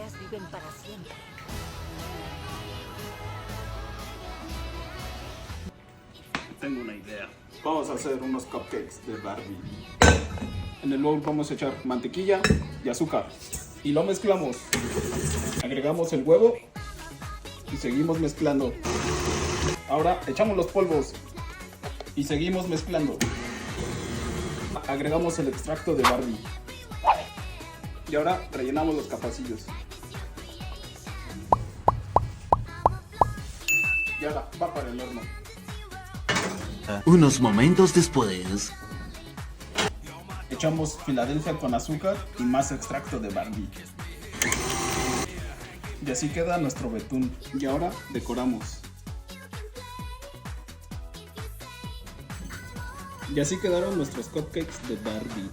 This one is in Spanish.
ideas viven para siempre. Tengo una idea. Vamos a hacer unos cupcakes de Barbie. En el bowl vamos a echar mantequilla y azúcar. Y lo mezclamos. Agregamos el huevo y seguimos mezclando. Ahora echamos los polvos y seguimos mezclando. Agregamos el extracto de Barbie. Y ahora rellenamos los capacillos. Y ahora va para el horno. Unos momentos después. Echamos Filadelfia con azúcar y más extracto de Barbie. Y así queda nuestro betún. Y ahora decoramos. Y así quedaron nuestros cupcakes de Barbie.